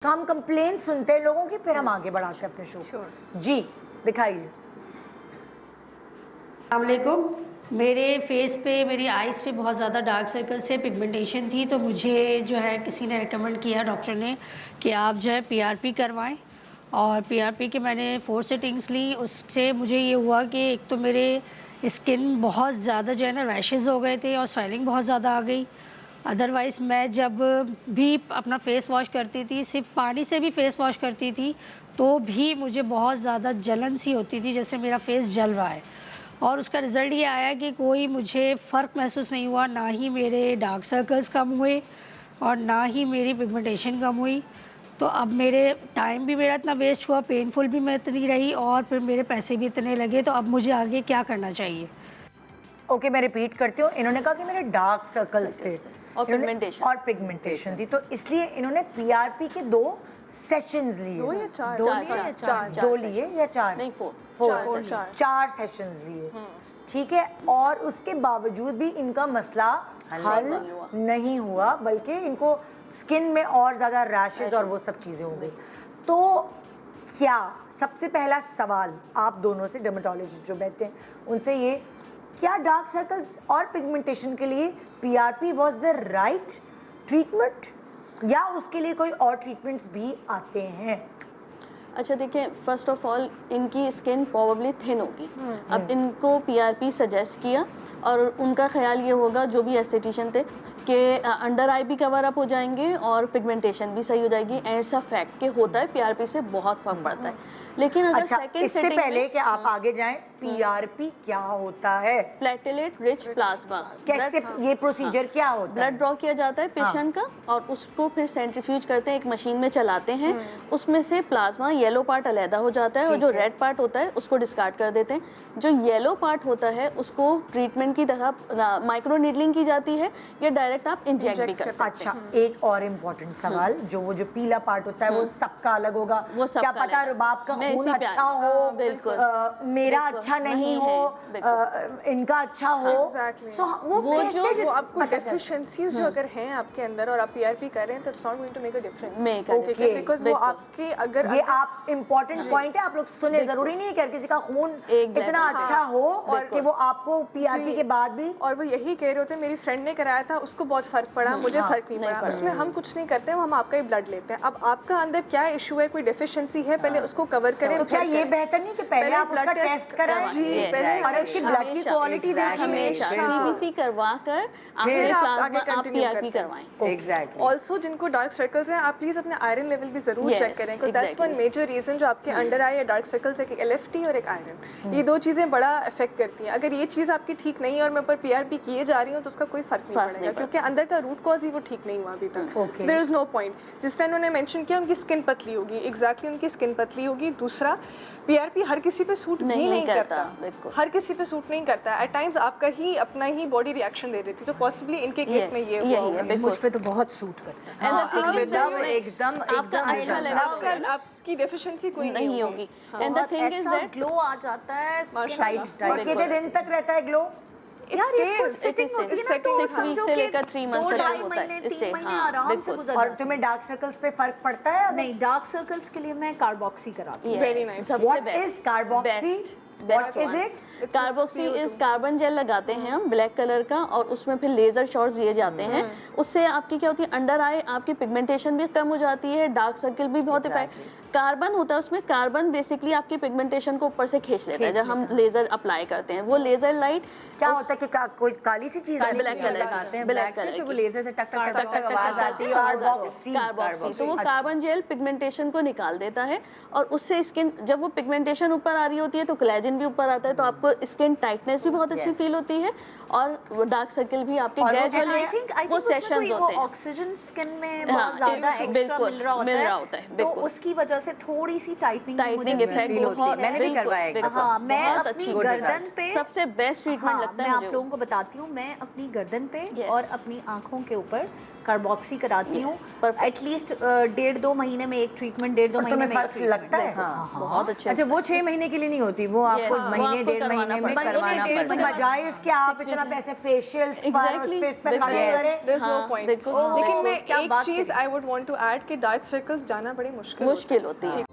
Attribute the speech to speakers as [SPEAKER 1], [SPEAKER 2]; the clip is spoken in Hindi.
[SPEAKER 1] तो हम कंप्लेन सुनते हैं लोगों की, फिर हम आगे बढ़ाते हैं अपने शो। जी दिखाइए।
[SPEAKER 2] अस्सलामुअलैकुम। मेरे फेस पे, मेरी आइज़ पे बहुत ज़्यादा डार्क सर्कल से पिगमेंटेशन थी, तो मुझे जो है किसी ने रिकमेंड किया, डॉक्टर ने, कि आप जो है पीआरपी करवाएं। और पीआरपी के मैंने 4 सिटिंग्स ली। उससे मुझे ये हुआ कि एक तो मेरे स्किन बहुत ज़्यादा जो है ना रैशेज़ हो गए थे और स्वेलिंग बहुत ज़्यादा आ गई। अदरवाइज़ मैं जब भी अपना फ़ेस वॉश करती थी, सिर्फ पानी से भी फ़ेस वॉश करती थी, तो भी मुझे बहुत ज़्यादा जलन सी होती थी, जैसे मेरा फ़ेस जल रहा है। और उसका रिज़ल्ट ये आया कि कोई मुझे फ़र्क महसूस नहीं हुआ, ना ही मेरे डार्क सर्कल्स कम हुए और ना ही मेरी पिगमेंटेशन कम हुई। तो अब मेरे टाइम भी मेरा इतना वेस्ट हुआ, पेनफुल भी मैं इतनी रही और फिर मेरे पैसे भी इतने लगे। तो अब मुझे आगे क्या करना चाहिए?
[SPEAKER 1] ओके, मैं रिपीट करती हूँ। इन्होंने कहा कि मेरे डार्क सर्कल्स थे और पिगमेंटेशन थी, तो इसलिए इन्होंने पीआरपी के 2 सेशंस लिए।
[SPEAKER 3] 2 या 4?
[SPEAKER 1] 2 लिए या 4?
[SPEAKER 4] नहीं,
[SPEAKER 1] 4 सेशंस लिए, ठीक है। और उसके बावजूद भी इनका मसला हल नहीं हुआ, बल्कि इनको स्किन में और ज़्यादा रैशेज और वो सब चीज़ें हो गई। तो क्या, सबसे पहला सवाल आप दोनों से, डर्मेटोलॉजिस्ट जो बैठे हैं उनसे, ये क्या डार्क सर्कल्स और पिगमेंटेशन के लिए PRP was the right treatment, या उसके लिए कोई और ट्रीटमेंट्स भी आते हैं?
[SPEAKER 4] अच्छा देखिए, फर्स्ट ऑफ ऑल इनकी स्किन प्रोबेबली थिन होगी। अब इनको पीआरपी सजेस्ट किया और उनका ख्याल ये होगा, जो भी एस्थेटिशियन थे, कि अंडर आई भी कवर अप हो जाएंगे और पिगमेंटेशन भी सही हो जाएगी। एंड इट्स अ फैक्ट कि होता है, पीआरपी से बहुत फर्क पड़ता है। लेकिन अगर
[SPEAKER 1] अच्छा,
[SPEAKER 4] सेकंड
[SPEAKER 1] इससे
[SPEAKER 4] सिटिंग
[SPEAKER 1] पहले कि आप आगे जाएं, पीआरपी क्या होता है?
[SPEAKER 4] Platelet rich plasma.
[SPEAKER 1] कैसे ये प्रोसीजर क्या होता है?
[SPEAKER 4] ब्लड ड्रॉ किया जाता है पेशेंट का और उसको फिर सेंट्रीफ्यूज करते हैं, एक मशीन में चलाते हैं। उसमें से प्लाज्मा येलो पार्ट अलहदा हो जाता है और जो रेड पार्ट होता है उसको डिस्कार्ड कर देते हैं। जो येलो पार्ट होता है उसको ट्रीटमेंट की तरह माइक्रो नीडलिंग की जाती है या डायरेक्ट आप इंजेक्ट भी कर सकते हैं।
[SPEAKER 1] अच्छा, एक और इम्पोर्टेंट सवाल, जो पीला पार्ट होता है वो सबका अलग होगा।
[SPEAKER 4] वो सबका
[SPEAKER 1] क्या पता रुबाब का खून
[SPEAKER 4] इसी पे
[SPEAKER 1] अच्छा हो,
[SPEAKER 4] बिल्कुल
[SPEAKER 1] मेरा अच्छा नहीं हो, इनका अच्छा हो।
[SPEAKER 3] Exactly.
[SPEAKER 4] वो जो
[SPEAKER 3] आपको डेफिशिएंसीज जो अगर हैं आपके अंदर और आप पीआरपी कर रहे हैं, तो it's not going to make a difference. Because वो आपके अगर
[SPEAKER 1] ये आप इम्पोर्टेंट पॉइंट है, आप लोग सुने। जरूरी नहीं है कि हर किसी का खून इतना अच्छा हो और कि वो आपको पीआरपी के बाद भी।
[SPEAKER 3] और वो यही कह रहे होते हैं, मेरी फ्रेंड ने कराया था, उसको बहुत फर्क पड़ा, मुझे फर्क नहीं पड़ा। उसमें हम कुछ नहीं करते हैं, हम आपका ही ब्लड लेते हैं। अब आपका अंदर क्या इशू है, कोई डेफिशिएंसी है, पहले उसको कवर करें।
[SPEAKER 1] तो क्या ये बेहतर नहीं कि पहले आप उसका टेस्ट कराएं और उसकी ब्लड की क्वालिटी देखें?
[SPEAKER 4] हमेशा सीबीसी करवा कर अपने प्लाज्मा आप पीआरपी करवाएं।
[SPEAKER 1] एग्जैक्टली।
[SPEAKER 3] ऑल्सो जिनको डार्क सर्कल्स हैं, आप प्लीज अपने आयरन लेवल भी जरूर चेक करें, because that's one major reason जो आपके अंडर आई या डार्क सर्कल्स है, कि एलएफटी और एक आयरन, ये 2 चीजें बड़ा इफेक्ट करती हैं। अगर ये चीज आपकी ठीक नहीं है और मैं ऊपर पीआरपी किए जा रही हूँ, तो उसका कोई फर्क नहीं पड़ेगा, क्योंकि अंदर का रूट कॉज ही वो ठीक नहीं हुआ अभी तक। There is no point. जिस टाइम उन्होंने मेंशन किया उनकी स्किन पतली होगी, एग्जैक्टली उनकी स्किन पतली होगी। दूसरा, पीआरपी हर किसी पे सूट नहीं करता, हर किसी पे सूट नहीं करता। एट टाइम्स आपका ही अपना ही बॉडी रिएक्शन दे रही थी, तो पॉसिबली इनके केस में ये हुआ।
[SPEAKER 2] मुझ पे तो बहुत सूट करता है।
[SPEAKER 1] एकदम
[SPEAKER 4] आपका अच्छा लेवल,
[SPEAKER 3] आपकी डेफिशिएंसी कोई
[SPEAKER 4] नहीं होगी। And the thing is that
[SPEAKER 5] glow आ जाता है,
[SPEAKER 1] टाइट। और कितने दिन तक रहता है ग्लो?
[SPEAKER 5] यार इसको सेटिंग होती है ना, तो
[SPEAKER 4] 6 वीक से लेकर 3 मंथ्स तक होता है।
[SPEAKER 5] 3 महीने आराम से गुजर
[SPEAKER 1] और
[SPEAKER 5] जाते
[SPEAKER 1] तुम्हें डार्क सर्कल्स पे फर्क पड़ता है?
[SPEAKER 5] नहीं, डार्क सर्कल्स के लिए मैं कार्बोक्सी कराती हूँ।
[SPEAKER 3] Very nice.
[SPEAKER 4] सबसे best
[SPEAKER 1] is carboxy?
[SPEAKER 4] Best
[SPEAKER 1] is it?
[SPEAKER 4] Carboxy is carbon gel लगाते हैं हम ब्लैक कलर का, और उसमें फिर लेजर शॉट्स दिए जाते हैं। उससे आपकी क्या होती है, अंडर आई आपकी पिगमेंटेशन भी कम हो जाती है, डार्क सर्कल भी बहुत इफेक्ट। कार्बन होता है उसमें, कार्बन बेसिकली आपकी पिगमेंटेशन को ऊपर से खींच लेता है जब हम लेजर अप्लाई करते हैं। वो लेजर लाइट
[SPEAKER 1] क्या होता है कि कोई काली सी चीज
[SPEAKER 4] ब्लैक कलर लगाते हैं, ब्लैक कलर की,
[SPEAKER 5] वो लेजर से टक टक टक
[SPEAKER 4] आवाज आती है, कार्बोक्सी। तो वो कार्बन जेल पिगमेंटेशन को निकाल देता है और उससे स्किन, जब वो पिगमेंटेशन ऊपर आ रही होती है तो कोलेजन भी ऊपर आता है, तो आपको स्किन टाइटनेस भी बहुत अच्छी फील होती है और डार्क सर्कल भी आपके ग्रेजुअली वो सेशंस होते हैं।
[SPEAKER 5] ऑक्सीजन स्किन में बहुत ज्यादा एक्स्ट्रा मिल रहा होता है, तो उसकी वजह से थोड़ी सी टाइटनिंग
[SPEAKER 4] इफेक्ट होती है।
[SPEAKER 1] मैंने भी करवाया।
[SPEAKER 5] हाँ, मैं अपनी गर्दन पे
[SPEAKER 4] सबसे बेस्ट ट्रीटमेंट लगता है
[SPEAKER 5] मैं
[SPEAKER 4] मुझे।
[SPEAKER 5] आप लोगों को बताती हूँ, मैं अपनी गर्दन पे और अपनी आंखों के ऊपर कार्बोक्सी कराती हूँ
[SPEAKER 4] Yes, perfect.
[SPEAKER 5] एटलीस्ट 1.5-2 महीने में एक ट्रीटमेंट 1.5-2
[SPEAKER 1] तो
[SPEAKER 5] महीने
[SPEAKER 1] तुम्हें
[SPEAKER 5] में एक
[SPEAKER 1] फर्क
[SPEAKER 5] treatment
[SPEAKER 1] लगता है?
[SPEAKER 4] हाँ, बहुत अच्छे
[SPEAKER 6] अच्छा वो 6 महीने के लिए नहीं होती, वो आपको
[SPEAKER 4] Yes, वो
[SPEAKER 6] महीने
[SPEAKER 4] आपको
[SPEAKER 6] 1.5
[SPEAKER 4] करवाना
[SPEAKER 6] महीने में
[SPEAKER 4] पड़ता है।
[SPEAKER 6] करवाना
[SPEAKER 4] महीने
[SPEAKER 6] पड़ता है।
[SPEAKER 4] डेढ़
[SPEAKER 1] बजाय इसके आप इतना पैसे फेशियल
[SPEAKER 4] Exactly,
[SPEAKER 1] पे खर्च करें।
[SPEAKER 3] there's no
[SPEAKER 4] हाँ,
[SPEAKER 3] point.
[SPEAKER 4] बिल्कुल,
[SPEAKER 3] लेकिन मैं
[SPEAKER 5] क्या
[SPEAKER 3] एक
[SPEAKER 5] बात
[SPEAKER 3] चीज़
[SPEAKER 5] करी।
[SPEAKER 3] I would want to add कि डार्क सर्कल्स जाना बड़े मुश्किल
[SPEAKER 4] मुश्किल होती है।